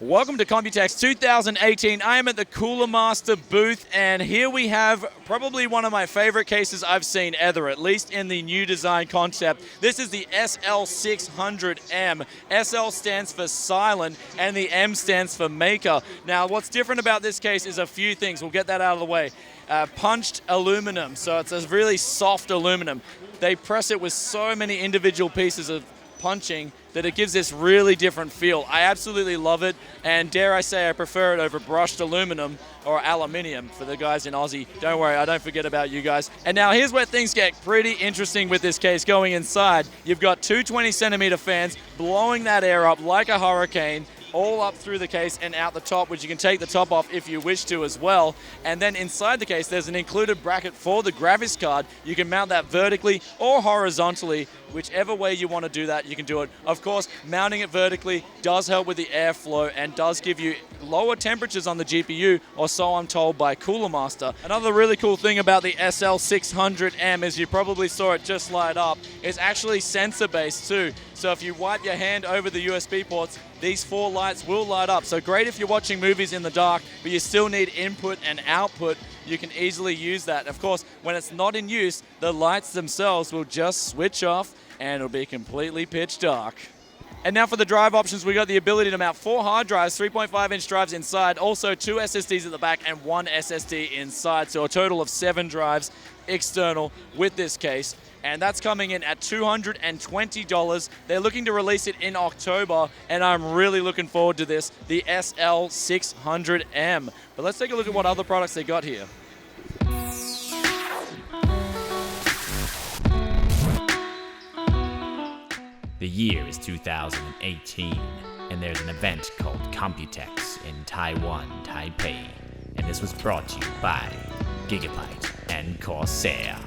Welcome to Computex 2018. I am at the Coolermaster booth, and here we have probably one of my favorite cases I've seen ever, at least in the new design concept. This is the SL600M. SL stands for silent, and the M stands for maker. Now, what's different about this case is a few things. We'll get that out of the way. Punched aluminum, so it's a really soft aluminum. They press it with so many individual pieces of punching that it gives this really different feel. I absolutely love it, and dare I say I prefer it over brushed aluminum or aluminium for the guys in Aussie. Don't worry, I don't forget about you guys. And now here's where things get pretty interesting with this case. Going inside, you've got two 20-centimeter fans blowing that air up like a hurricane, all up through the case and out the top, which you can take the top off if you wish to as well. And then inside the case, there's an included bracket for the graphics card. You can mount that vertically or horizontally. Whichever way you want to do that, you can do it. Of course, mounting it vertically does help with the airflow and does give you lower temperatures on the GPU, or so I'm told by Coolermaster. Another really cool thing about the SL600M is you probably saw it just light up. It's actually sensor-based too. So if you wipe your hand over the USB ports, these four lights will light up. So great if you're watching movies in the dark, but you still need input and output. You can easily use that. Of course, when it's not in use, the lights themselves will just switch off and it'll be completely pitch dark. And now for the drive options, we got the ability to mount 4 hard drives, 3.5-inch drives inside, also 2 SSDs at the back and 1 SSD inside, so a total of 7 drives external with this case. And that's coming in at $220. They're looking to release it in October, and I'm really looking forward to this, the SL600M. But let's take a look at what other products they got here. The year is 2018, and there's an event called Computex in Taiwan, Taipei, and this was brought to you by Gigabyte and Corsair.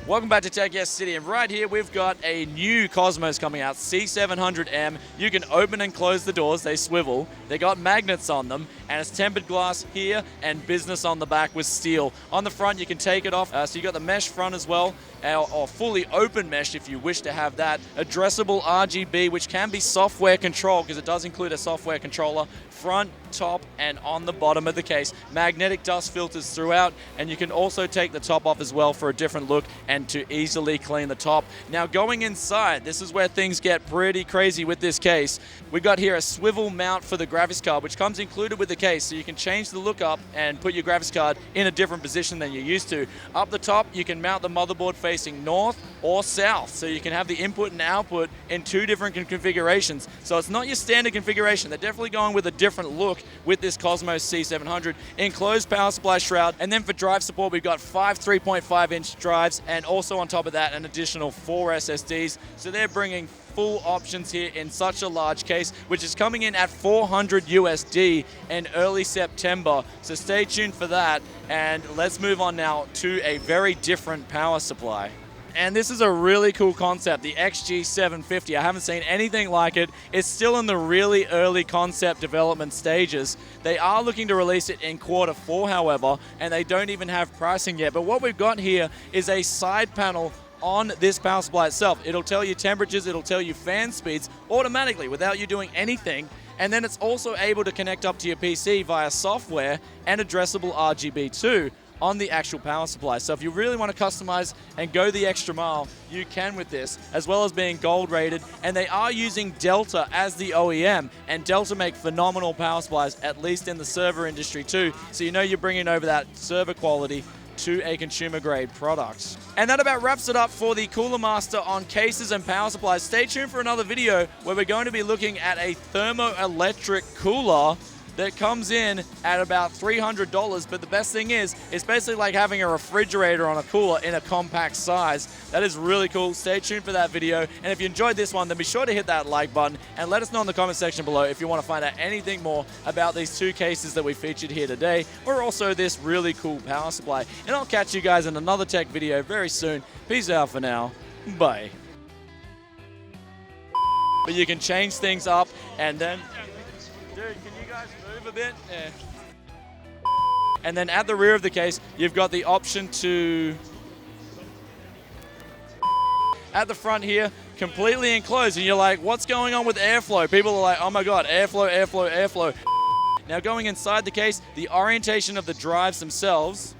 Welcome back to Tech Yes City, and right here we've got a new Cosmos coming out, C700M. You can open and close the doors, they swivel. They got magnets on them, and it's tempered glass here and business on the back with steel. On the front you can take it off, so you got the mesh front as well, or fully open mesh if you wish to have that. Addressable RGB, which can be software controlled because it does include a software controller. Front, top, and on the bottom of the case. Magnetic dust filters throughout, and you can also take the top off as well for a different look and to easily clean the top. Now going inside, this is where things get pretty crazy with this case. We got here a swivel mount for the graphics card, which comes included with the case, so you can change the look up and put your graphics card in a different position than you're used to. Up the top, you can mount the motherboard facing north or south, so you can have the input and output in 2 different configurations. So it's not your standard configuration. They're definitely going with a different look with this Cosmos C700. Enclosed power supply shroud, and then for drive support, we've got 5 3.5-inch drives, and also on top of that, an additional 4 SSDs. So they're bringing full options here in such a large case, which is coming in at $400 USD in early September. So stay tuned for that, and let's move on now to a very different power supply. And this is a really cool concept, the XG750. I haven't seen anything like it. It's still in the really early concept development stages. They are looking to release it in Q4, however, and they don't even have pricing yet. But what we've got here is a side panel on this power supply itself. It'll tell you temperatures, it'll tell you fan speeds automatically without you doing anything. And then it's also able to connect up to your PC via software and addressable RGB too on the actual power supply. So if you really want to customize and go the extra mile, you can with this, as well as being gold rated. And they are using Delta as the OEM, and Delta make phenomenal power supplies, at least in the server industry too. So you know you're bringing over that server quality to a consumer grade product. And that about wraps it up for the Coolermaster on cases and power supplies. Stay tuned for another video where we're going to be looking at a thermoelectric cooler that comes in at about $300, but the best thing is, it's basically like having a refrigerator on a cooler in a compact size. That is really cool. Stay tuned for that video, and if you enjoyed this one, then be sure to hit that like button, and let us know in the comment section below if you want to find out anything more about these 2 cases that we featured here today, or also this really cool power supply. And I'll catch you guys in another tech video very soon. Peace out for now. Bye. But you can change things up, and then... Dude, can you guys move a bit? Yeah. And then at the rear of the case, you've got the option to at the front here, completely enclosed, and you're like, what's going on with airflow? People are like, oh my god, airflow. Now going inside the case, the orientation of the drives themselves